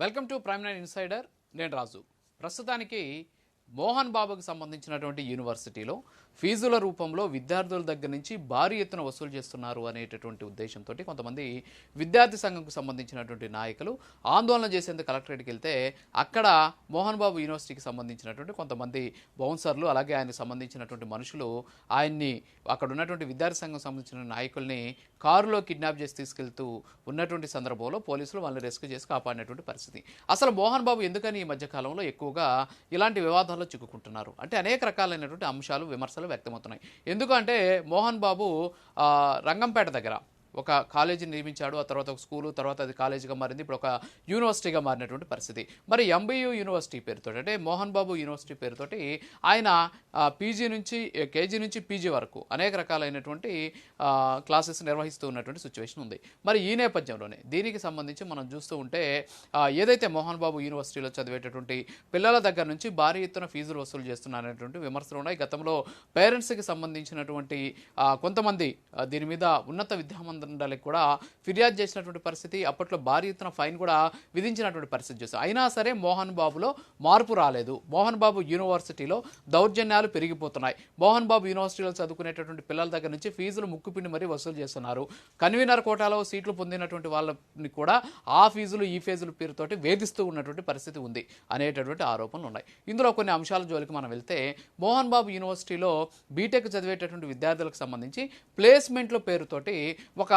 Welcome to prime nine insider. నేను రాజు. ప్రస్తుతానికి మోహన్ బాబుకి సంబంధించినటువంటి యూనివర్సిటీలో ఫీజుల రూపంలో విద్యార్థుల దగ్గర నుంచి భారీ ఎత్తున వసూలు చేస్తున్నారు అనేటటువంటి ఉద్దేశంతో కొంతమంది విద్యార్థి సంఘంకు సంబంధించినటువంటి నాయకులు ఆందోళన చేసేందుకు కలెక్టరేట్కి వెళ్తే అక్కడ మోహన్ బాబు యూనివర్సిటీకి సంబంధించినటువంటి కొంతమంది బౌన్సర్లు అలాగే ఆయనకు సంబంధించినటువంటి మనుషులు ఆయన్ని అక్కడ ఉన్నటువంటి విద్యార్థి సంఘం సంబంధించిన నాయకుల్ని కారులో కిడ్నాప్ చేసి తీసుకెళ్తూ ఉన్నటువంటి సందర్భంలో పోలీసులు వాళ్ళని రెస్క్యూ చేసి కాపాడినటువంటి పరిస్థితి. అసలు మోహన్ బాబు ఎందుకని ఈ మధ్యకాలంలో ఎక్కువగా ఇలాంటి వివాదాల్లో చిక్కుకుంటున్నారు అంటే అనేక రకాలైనటువంటి అంశాలు విమర్శలు వ్యక్తమవుతున్నాయి. ఎందుకంటే మోహన్ బాబు రంగంపేట దగ్గర ఒక కాలేజీని నిర్మించాడు, ఆ తర్వాత ఒక స్కూలు, తర్వాత అది కాలేజీగా మారింది, ఇప్పుడు ఒక యూనివర్సిటీగా మారినటువంటి పరిస్థితి. మరి ఎంబీయూ యూనివర్సిటీ పేరుతో అంటే మోహన్ బాబు యూనివర్సిటీ పేరుతోటి ఆయన పీజీ నుంచి కేజీ నుంచి పీజీ వరకు అనేక రకాలైనటువంటి క్లాసెస్ నిర్వహిస్తూ ఉన్నటువంటి సిచ్యువేషన్ ఉంది. మరి ఈ నేపథ్యంలోనే దీనికి సంబంధించి మనం చూస్తూ ఉంటే ఏదైతే మోహన్ బాబు యూనివర్సిటీలో చదివేటటువంటి పిల్లల దగ్గర నుంచి భారీ ఎత్తున ఫీజులు వసూలు చేస్తున్నారనేటువంటి విమర్శలు ఉన్నాయి. గతంలో పేరెంట్స్కి సంబంధించినటువంటి కొంతమంది దీని మీద ఉన్నత విద్యామంత్రులకు కూడా ఫిర్యాదు చేసినటువంటి పరిస్థితి, అప్పట్లో భారీ ఎత్తున ఫైన్ కూడా విధించినటువంటి పరిస్థితి చూస్తాం. అయినా సరే మోహన్ బాబులో మార్పు రాలేదు. మోహన్ బాబు యూనివర్సిటీలో దౌర్జన్యాలు పెరిగిపోతున్నాయి. మోహన్ బాబు యూనివర్సిటీలో చదువుకునేటటువంటి పిల్లల దగ్గర నుంచి ఫీజులు ముక్కుపిండి మరీ వసూలు చేస్తున్నారు. కన్వీనర్ కోటాలో సీట్లు పొందినటువంటి వాళ్ళని కూడా ఆ ఫీజులు ఈ ఫీజుల పేరుతోటి వేధిస్తూ ఉన్నటువంటి పరిస్థితి ఉంది అనేటటువంటి ఆరోపణలు ఉన్నాయి. ఇందులో కొన్ని అంశాల జోలికి మనం వెళ్తే మోహన్ బాబు యూనివర్సిటీలో బీటెక్ చదివేటటువంటి విద్యార్థులకు సంబంధించి ప్లేస్మెంట్ల పేరుతోటి ఒక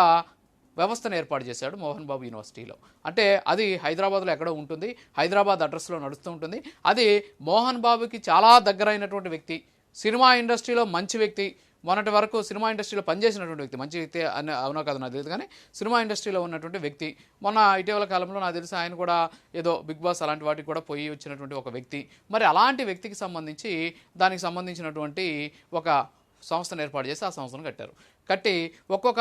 వ్యవస్థను ఏర్పాటు చేశాడు మోహన్ బాబు యూనివర్సిటీలో. అంటే అది హైదరాబాద్లో ఎక్కడో ఉంటుంది, హైదరాబాద్ అడ్రస్లో నడుస్తూ ఉంటుంది. అది మోహన్ బాబుకి చాలా దగ్గరైనటువంటి వ్యక్తి, సినిమా ఇండస్ట్రీలో మంచి వ్యక్తి, మొన్నటి వరకు సినిమా ఇండస్ట్రీలో పనిచేసినటువంటి వ్యక్తి, మంచి వ్యక్తి అని అవునో కాదు నాకు తెలియదు కానీ సినిమా ఇండస్ట్రీలో ఉన్నటువంటి వ్యక్తి. మొన్న ఇటీవల కాలంలో నాకు తెలిసి ఆయన కూడా ఏదో బిగ్ బాస్ అలాంటి వాటికి కూడా పోయి వచ్చినటువంటి ఒక వ్యక్తి. మరి అలాంటి వ్యక్తికి సంబంధించి దానికి సంబంధించినటువంటి ఒక సంస్థను ఏర్పాటు చేసి ఆ సంస్థను కట్టి ఒక్కొక్క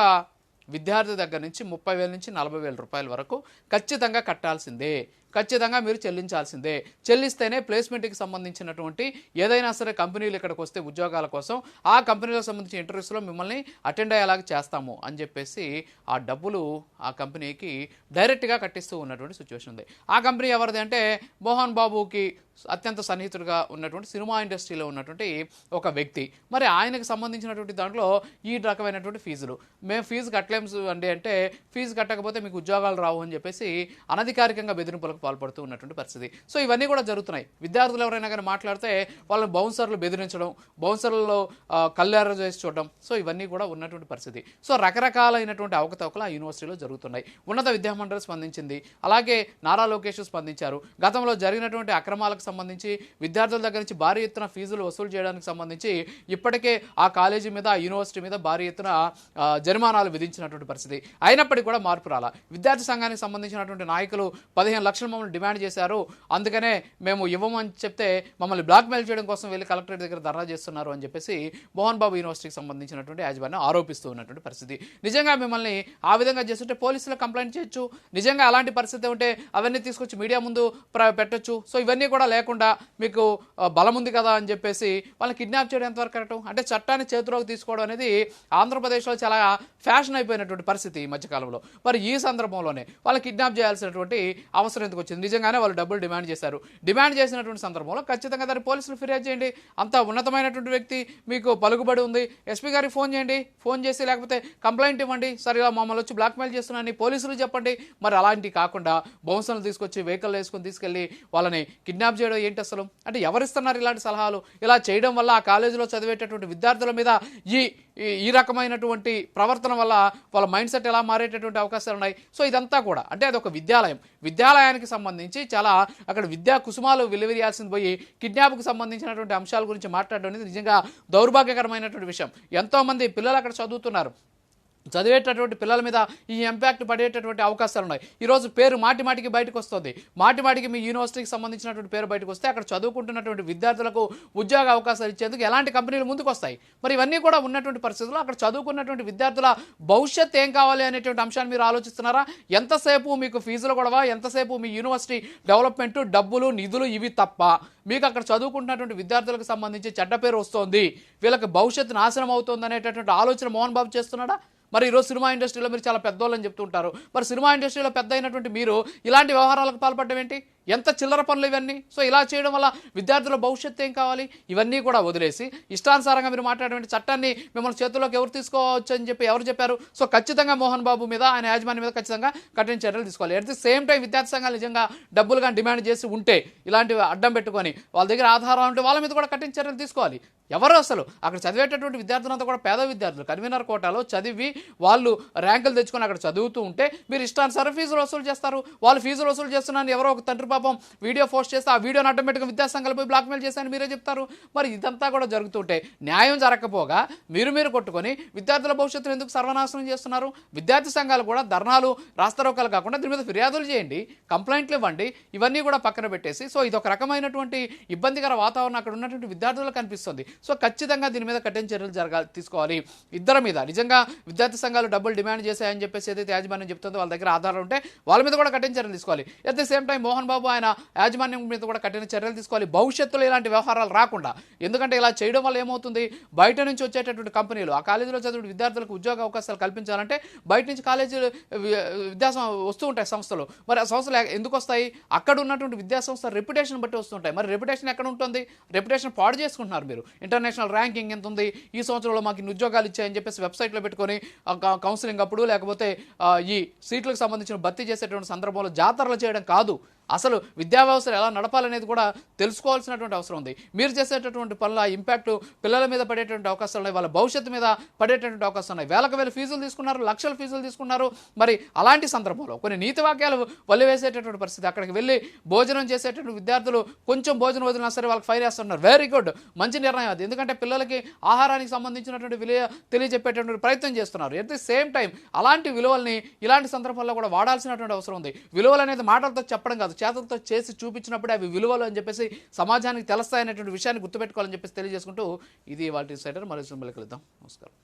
విద్యార్థి దగ్గర నుంచి 30,000 నుంచి 40,000 రూపాయల వరకు ఖచ్చితంగా కట్టాల్సిందే, ఖచ్చితంగా మీరు చెల్లించాల్సిందే. చెల్లిస్తేనే ప్లేస్మెంట్కి సంబంధించినటువంటి ఏదైనా సరే కంపెనీలు ఇక్కడికి వస్తే ఉద్యోగాల కోసం ఆ కంపెనీలకు సంబంధించిన ఇంటర్వ్యూస్లో మిమ్మల్ని అటెండ్ అయ్యేలాగా చేస్తాము అని చెప్పేసి ఆ డబ్బులు ఆ కంపెనీకి డైరెక్ట్గా కట్టిస్తూ ఉన్నటువంటి సిచ్యువేషన్ ఉంది. ఆ కంపెనీ ఎవరిది అంటే మోహన్ బాబుకి అత్యంత సన్నిహితుడిగా ఉన్నటువంటి సినిమా ఇండస్ట్రీలో ఉన్నటువంటి ఒక వ్యక్తి. మరి ఆయనకు సంబంధించినటువంటి దాంట్లో ఈ రకమైనటువంటి ఫీజులు మేము ఫీజు కట్టలేము అండి అంటే ఫీజు కట్టకపోతే మీకు ఉద్యోగాలు రావు అని చెప్పేసి అనధికారికంగా బెదిరింపులకు పాల్పడుతూ ఉన్నటువంటి పరిస్థితి. సో ఇవన్నీ కూడా జరుగుతున్నాయి. విద్యార్థులు ఎవరైనా కానీ మాట్లాడితే వాళ్ళని బౌన్సర్లు బెదిరించడం, బౌన్సర్లలో కళ్ళెర్ర చేసి చూడడం, సో ఇవన్నీ కూడా ఉన్నటువంటి పరిస్థితి. సో రకరకాలైనటువంటి అవకతవకలు ఆ యూనివర్సిటీలో జరుగుతున్నాయి. ఉన్నత విద్యామండలి స్పందించింది, అలాగే నారా లోకేష్ స్పందించారు. గతంలో జరిగినటువంటి అక్రమాలకు సంబంధించి విద్యార్థుల దగ్గర నుంచి భారీ ఎత్తున ఫీజులు వసూలు చేయడానికి సంబంధించి ఇప్పటికే ఆ కాలేజీ మీద ఆ యూనివర్సిటీ మీద భారీ ఎత్తున జరిమానాలు విధించినటువంటి పరిస్థితి. అయినప్పటికీ కూడా మార్పు రాలా. విద్యార్థి సంఘానికి సంబంధించినటువంటి నాయకులు 15 లక్షలు మమ్మల్ని డిమాండ్ చేశారు, అందుకనే మేము ఇవ్వమని చెప్తే మమ్మల్ని బ్లాక్మెయిల్ చేయడం కోసం వెళ్ళి కలెక్టరేట్ దగ్గర ధర్నా చేస్తున్నారు అని చెప్పేసి మోహన్ బాబు యూనివర్సిటీకి సంబంధించినటువంటి యాజమాన్యం ఆరోపిస్తూ ఉన్నటువంటి పరిస్థితి. నిజంగా మిమ్మల్ని ఆ విధంగా చేస్తుంటే పోలీసులకు కంప్లైంట్ చేయొచ్చు, నిజంగా అలాంటి పరిస్థితి ఉంటే అవన్నీ తీసుకొచ్చి మీడియా ముందు పెట్టొచ్చు. సో ఇవన్నీ కూడా లేకుండా మీకు బలం ఉంది కదా అని చెప్పేసి వాళ్ళని కిడ్నాప్ చేయడం ఎంతవరకు కరెక్ట్? అంటే చట్టాన్ని చేతిలోకి తీసుకోవడం అనేది ఆంధ్రప్రదేశ్లో చాలా ఫ్యాషన్ అయిపోయినటువంటి పరిస్థితి ఈ మధ్యకాలంలో. మరి ఈ సందర్భంలోనే వాళ్ళని కిడ్నాప్ చేయాల్సినటువంటి అవసరం ఎందుకు వచ్చింది? నిజంగానే వాళ్ళు డబ్బులు డిమాండ్ చేశారు. డిమాండ్ చేసినటువంటి సందర్భంలో ఖచ్చితంగా దాన్ని పోలీసులు ఫిర్యాదు చేయండి. అంత ఉన్నతమైనటువంటి వ్యక్తి, మీకు పలుకుబడి ఉంది, ఎస్పీ గారికి ఫోన్ చేయండి, ఫోన్ చేసి లేకపోతే కంప్లైంట్ ఇవ్వండి, సరిగా మమ్మల్ని వచ్చి బ్లాక్మెయిల్ చేస్తున్నారని పోలీసులు చెప్పండి. మరి అలాంటివి కాకుండా బౌన్సర్లు తీసుకొచ్చి వెహికల్ వేసుకొని తీసుకెళ్ళి వాళ్ళని కిడ్నాప్ చేయడం ఏంటి అసలు? అంటే ఎవరిస్తున్నారు ఇలాంటి సలహాలు? ఇలా చేయడం వల్ల ఆ కాలేజీలో చదివేటటువంటి విద్యార్థుల మీద ఈ రకమైనటువంటి ప్రవర్తన వల్ల వాళ్ళ మైండ్ సెట్ ఎలా మారేటటువంటి అవకాశాలు ఉన్నాయి. సో ఇదంతా కూడా అంటే అది ఒక విద్యాలయానికి సంబంధించి చాలా అక్కడ విద్యా కుసుమాలు వెలువరియాల్సింది పోయి కిడ్నాప్కు సంబంధించినటువంటి అంశాల గురించి మాట్లాడడం అనేది నిజంగా దౌర్భాగ్యకరమైనటువంటి విషయం. ఎంతోమంది పిల్లలు అక్కడ చదువుతున్నారు, చదివేటటువంటి పిల్లల మీద ఈ ఇంపాక్ట్ పడేటటువంటి అవకాశాలు ఉన్నాయి. ఈరోజు పేరు మాటిమాటికి బయటకు వస్తుంది, మాటిమాటికి మీ యూనివర్సిటీకి సంబంధించినటువంటి పేరు బయటకు వస్తే అక్కడ చదువుకుంటున్నటువంటి విద్యార్థులకు ఉద్యోగ అవకాశాలు ఇచ్చేందుకు ఎలాంటి కంపెనీలు ముందుకు వస్తాయి? మరి ఇవన్నీ కూడా ఉన్నటువంటి పరిస్థితుల్లో అక్కడ చదువుకున్నటువంటి విద్యార్థుల భవిష్యత్ ఏం కావాలి అనేటువంటి అంశాన్ని మీరు ఆలోచిస్తున్నారా? ఎంతసేపు మీకు ఫీజులు గొడవ, ఎంతసేపు మీ యూనివర్సిటీ డెవలప్మెంట్, డబ్బులు, నిధులు ఇవి తప్ప మీకు అక్కడ చదువుకుంటున్నటువంటి విద్యార్థులకు సంబంధించి చెడ్డ పేరు వస్తోంది, వీళ్ళకి భవిష్యత్తు నాశనం అవుతుంది అనేటటువంటి ఆలోచన మోహన్ బాబు చేస్తున్నాడా? మరి ఈరోజు సినిమా ఇండస్ట్రీలో మీరు చాలా పెద్దోళ్ళని చెప్తుంటారు. మరి సినిమా ఇండస్ట్రీలో పెద్ద అయినటువంటి మీరు ఇలాంటి వ్యవహారాలకు పాల్పడడం ఏంటి? ఎంత చిల్లర పనులు ఇవన్నీ. సో ఇలా చేయడం వల్ల విద్యార్థుల భవిష్యత్తు ఏం కావాలి? ఇవన్నీ కూడా వదిలేసి ఇష్టానుసారంగా మీరు మాట్లాడేటువంటి చట్టాన్ని మిమ్మల్ని చేతుల్లోకి ఎవరు తీసుకోవచ్చు అని చెప్పి ఎవరు చెప్పారు? సో ఖచ్చితంగా మోహన్ బాబు మీద, ఆయన యాజమాన్యం మీద ఖచ్చితంగా కఠిన చర్యలు తీసుకోవాలి. అట్ ది సేమ్ టైం విద్యార్థి సంఘాలు నిజంగా డబ్బులు కానీ డిమాండ్ చేసి ఉంటే, ఇలాంటివి అడ్డం పెట్టుకొని వాళ్ళ దగ్గర ఆధారం ఉంటే వాళ్ళ మీద కూడా కఠిన చర్యలు తీసుకోవాలి. ఎవరు అసలు అక్కడ చదివేటటువంటి విద్యార్థులంతా కూడా పేద విద్యార్థులు, కన్వీనర్ కోటాలో చదివి వాళ్ళు ర్యాంకులు తెచ్చుకొని అక్కడ చదువుతూ ఉంటే మీరు ఇష్టానుసారం ఫీజులు వసూలు చేస్తారు. వాళ్ళు ఫీజులు వసూలు చేస్తున్నారని ఎవరో ఒక తండ్రి పాపం వీడియో పోస్ట్ చేస్తే ఆ వీడియోని ఆటోమేటిక్గా విద్యాసంఘాలు పోయి బ్లాక్మెయిల్ చేశారని మీరే చెప్తారు. మరి ఇదంతా కూడా జరుగుతుంటే న్యాయం జరగకపోగా మీరు కొట్టుకొని విద్యార్థుల భవిష్యత్తును ఎందుకు సర్వనాశనం చేస్తున్నారు? విద్యార్థి సంఘాలు కూడా ధర్నాలు, రాస్తారోకాలు కాకుండా దీని మీద ఫిర్యాదులు చేయండి, కంప్లైంట్లు ఇవ్వండి. ఇవన్నీ కూడా పక్కన పెట్టేసి సో ఇది ఒక రకమైనటువంటి ఇబ్బందికర వాతావరణం అక్కడ ఉన్నటువంటి విద్యార్థులకు కనిపిస్తుంది. సో ఖచ్చితంగా దీని మీద కఠిన చర్యలు తీసుకోవాలి. ఇద్దరి మీద నిజంగా విద్యార్థి సంఘాలు డబ్బులు డిమాండ్ చేశాయని చెప్పేసి ఏదైతే యాజమాన్యం చెప్తుందో వాళ్ళ దగ్గర ఆధారం ఉంటే వాళ్ళ మీద కూడా కఠిన చర్యలు తీసుకోవాలి. At the same time Mohan Babu ఆయన యాజమాన్యం మీద కూడా కఠిన చర్యలు తీసుకోవాలి, భవిష్యత్తులో ఇలాంటి వ్యవహారాలు రాకుండా. ఎందుకంటే ఇలా చేయడం వల్ల ఏమవుతుంది, బయట నుంచి వచ్చేటటువంటి కంపెనీలు ఆ కాలేజీలో చదివే విద్యార్థులకు ఉద్యోగ అవకాశాలు కల్పించాలంటే బయట నుంచి కాలేజీలు వస్తూ ఉంటాయి సంస్థలు. మరి ఆ సంస్థలు ఎందుకు వస్తాయి? అక్కడ ఉన్నటువంటి విద్యాసంస్థ రెప్యుటేషన్ బట్టి వస్తుంటాయి. మరి రెప్యుటేషన్ ఎక్కడ ఉంటుంది? రెప్యుటేషన్ పాడు చేసుకుంటున్నారు మీరు. ఇంటర్నేషనల్ ర్యాంకింగ్ ఎంత ఉంది, ఈ సంవత్సరంలో మాకు ఇన్ని ఉద్యోగాలు ఇచ్చాయని చెప్పేసి వెబ్సైట్లో పెట్టుకొని కౌన్సిలింగ్ అప్పుడు లేకపోతే ఈ సీట్లకు సంబంధించిన భర్తీ చేసేటువంటి సందర్భంలో జాతరలు చేయడం కాదు. అసలు విద్యా వ్యవస్థను ఎలా నడపాలనేది కూడా తెలుసుకోవాల్సినటువంటి అవసరం ఉంది. మీరు చేసేటటువంటి పనుల ఇంపాక్ట్ పిల్లల మీద పడేటువంటి అవకాశాలు ఉన్నాయి, వాళ్ళ భవిష్యత్తు మీద పడేటటువంటి అవకాశాలు ఉన్నాయి. వేలకు వేల ఫీజులు తీసుకున్నారు, లక్షల ఫీజులు తీసుకున్నారు. మరి అలాంటి సందర్భంలో కొన్ని నీతి వాక్యాలు వల్లివేసేటటువంటి పరిస్థితి. అక్కడికి వెళ్ళి భోజనం చేసేటటువంటి విద్యార్థులు కొంచెం భోజనం వదిలినా సరే వాళ్ళకి ఫైన్ వేస్తున్నారు. వెరీ గుడ్, మంచి నిర్ణయం అది. ఎందుకంటే పిల్లలకి ఆహారానికి సంబంధించినటువంటి విలువ తెలియజెప్పేటటువంటి ప్రయత్నం చేస్తున్నారు. ఎట్ ది సేమ్ టైం అలాంటి విలువల్ని ఇలాంటి సందర్భాల్లో కూడా వాడాల్సినటువంటి అవసరం ఉంది. విలువలు అనేది మాటలతో చెప్పడం కాదు, చేతలతో చేసి చూపించినప్పుడే అవి విలువలు అని చెప్పేసి సమాజానికి తెలుస్తాయనేటువంటి విషయాన్ని గుర్తుపెట్టుకోవాలని చెప్పేసి తెలియజేసుకుంటూ ఇది వాటి సైడర్ మరో సినిమాలకు వెళ్దాం. నమస్కారం.